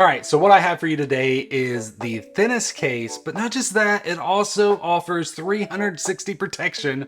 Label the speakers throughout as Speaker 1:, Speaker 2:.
Speaker 1: All right, so what I have for you today is the thinnest case, but not just that, it also offers 360 protection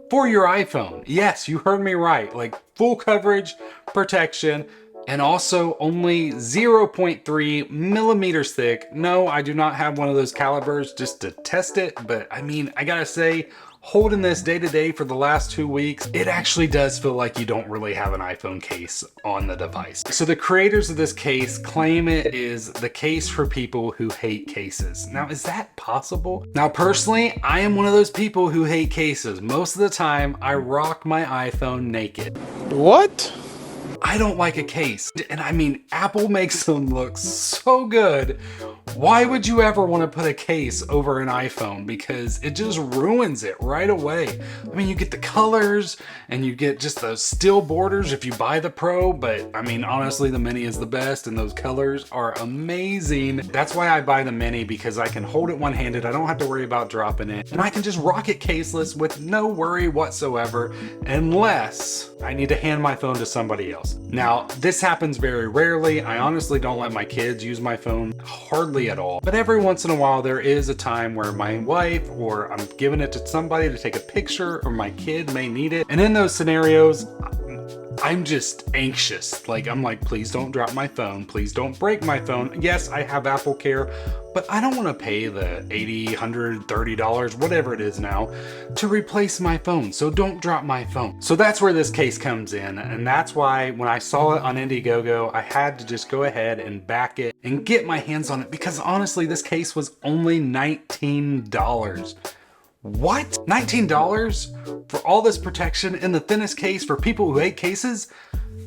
Speaker 1: for your iPhone. Yes, you heard me right, like full coverage protection, and also only 0.3 millimeters thick. No, I do not have one of those calibers just to test it, but I mean, I gotta say, holding this day to day for the last 2 weeks, it actually does feel like you don't really have an iPhone case on the device. So the creators of this case claim it is the case for people who hate cases. Now, is that possible? Now, personally, I am one of those people who hate cases. Most of the time, I rock my iPhone naked.
Speaker 2: What?
Speaker 1: I don't like a case. And I mean, Apple makes them look so good. Why would you ever want to put a case over an iPhone? Because it just ruins it right away. I mean, you get the colors and you get just those steel borders if you buy the Pro, but I mean, honestly, the Mini is the best and those colors are amazing. That's why I buy the Mini, because I can hold it one-handed. I don't have to worry about dropping it, and I can just rock it caseless with no worry whatsoever, unless I need to hand my phone to somebody else. Now, this happens very rarely. I honestly don't let my kids use my phone hardly at all. But every once in a while, there is a time where my wife or I'm giving it to somebody to take a picture, or my kid may need it. And in those scenarios, I'm just anxious. Like, I'm like, please don't drop my phone. Please don't break my phone. Yes, I have Apple Care, but I don't want to pay the $80, $100, $30, whatever it is now, to replace my phone. So don't drop my phone. So that's where this case comes in. And that's why when I saw it on Indiegogo, I had to just go ahead and back it and get my hands on it, because honestly, this case was only $19. What? $19 for all this protection in the thinnest case for people who hate cases?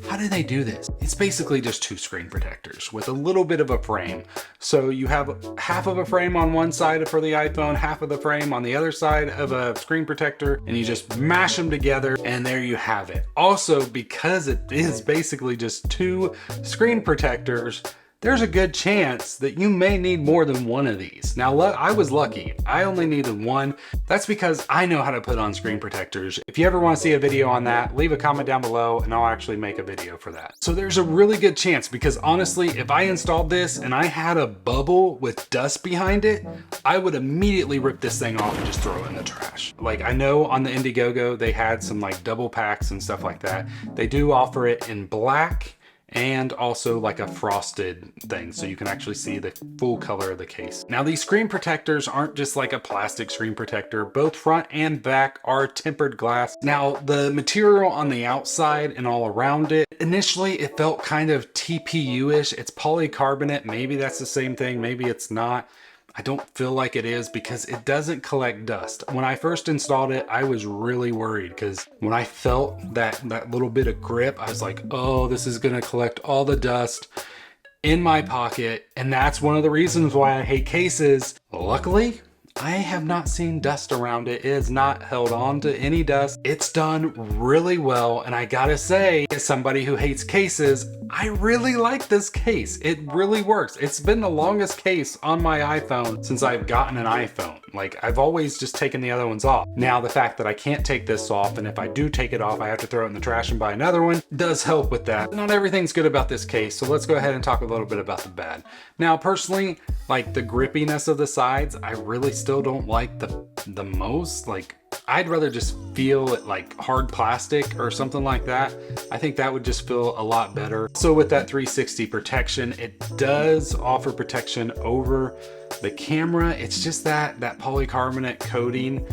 Speaker 1: How do they do this? It's basically just 2 screen protectors with a little bit of a frame. So you have half of a frame on one side for the iPhone, half of the frame on the other side of a screen protector, and you just mash them together and there you have it. Also, because it is basically just 2 screen protectors, there's a good chance that you may need more than one of these. Now, I was lucky. I only needed one. That's because I know how to put on screen protectors. If you ever want to see a video on that, leave a comment down below and I'll actually make a video for that. So there's a really good chance, because honestly, if I installed this and I had a bubble with dust behind it, I would immediately rip this thing off and just throw it in the trash. Like, I know on the Indiegogo, they had some like double packs and stuff like that. They do offer it in black and also like a frosted thing, so you can actually see the full color of the case. Now, these screen protectors aren't just like a plastic screen protector. Both front and back are tempered glass. Now, the material on the outside and all around it, initially it felt kind of TPU-ish. It's polycarbonate. Maybe that's the same thing, maybe it's not. I don't feel like it is, because it doesn't collect dust. When I first installed it, I was really worried, because when I felt that little bit of grip, I was like, oh, this is gonna collect all the dust in my pocket. And that's one of the reasons why I hate cases. Luckily, I have not seen dust around it. It has not held on to any dust. It's done really well. And I gotta say, as somebody who hates cases, I really like this case. It really works. It's been the longest case on my iPhone since I've gotten an iPhone. Like, I've always just taken the other ones off. Now, the fact that I can't take this off, and if I do take it off, I have to throw it in the trash and buy another one, does help with that. Not everything's good about this case, so let's go ahead and talk a little bit about the bad. Now, personally, like the grippiness of the sides, I really still don't like the most. Like, I'd rather just feel it like hard plastic or something like that. I think that would just feel a lot better. So with that 360 protection, it does offer protection over the camera. It's just that polycarbonate coating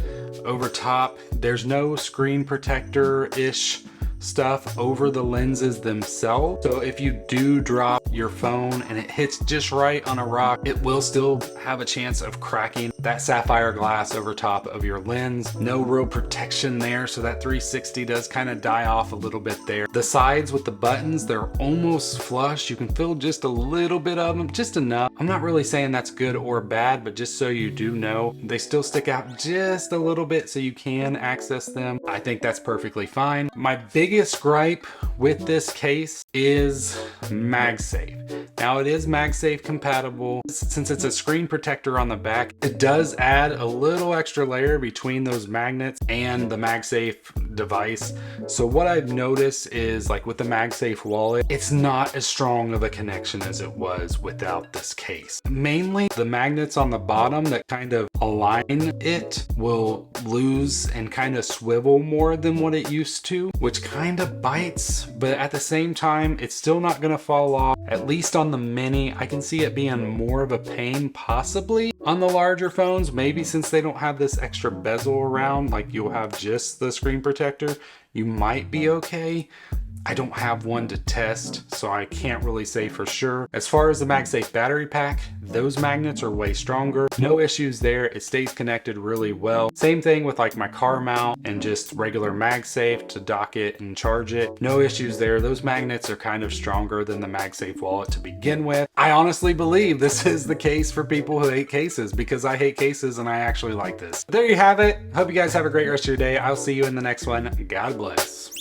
Speaker 1: over top. There's no screen protector-ish stuff over the lenses themselves. So if you do drop your phone and it hits just right on a rock, it will still have a chance of cracking that sapphire glass over top of your lens. No real protection there, so that 360 does kind of die off a little bit there. The sides with the buttons, they're almost flush. You can feel just a little bit of them, just enough. I'm not really saying that's good or bad, but just so you do know, they still stick out just a little bit so you can access them. I think that's perfectly fine. My biggest gripe with this case is MagSafe. Now, it is MagSafe compatible. Since it's a screen protector on the back, it does add a little extra layer between those magnets and the MagSafe device. So what I've noticed is, like with the MagSafe wallet, it's not as strong of a connection as it was without this case. Mainly the magnets on the bottom that kind of align it will lose and kind of swivel more than what it used to, which kind of bites, but at the same time, it's still not gonna fall off. At least on the mini, I can see it being more of a pain possibly. On the larger phones, maybe since they don't have this extra bezel around, like you'll have just the screen protector, you might be okay. I don't have one to test, so I can't really say for sure. As far as the MagSafe battery pack, those magnets are way stronger. No issues there, it stays connected really well. Same thing with like my car mount and just regular MagSafe to dock it and charge it. No issues there, those magnets are kind of stronger than the MagSafe wallet to begin with. I honestly believe this is the case for people who hate cases, because I hate cases and I actually like this. There you have it. Hope you guys have a great rest of your day. I'll see you in the next one. God bless.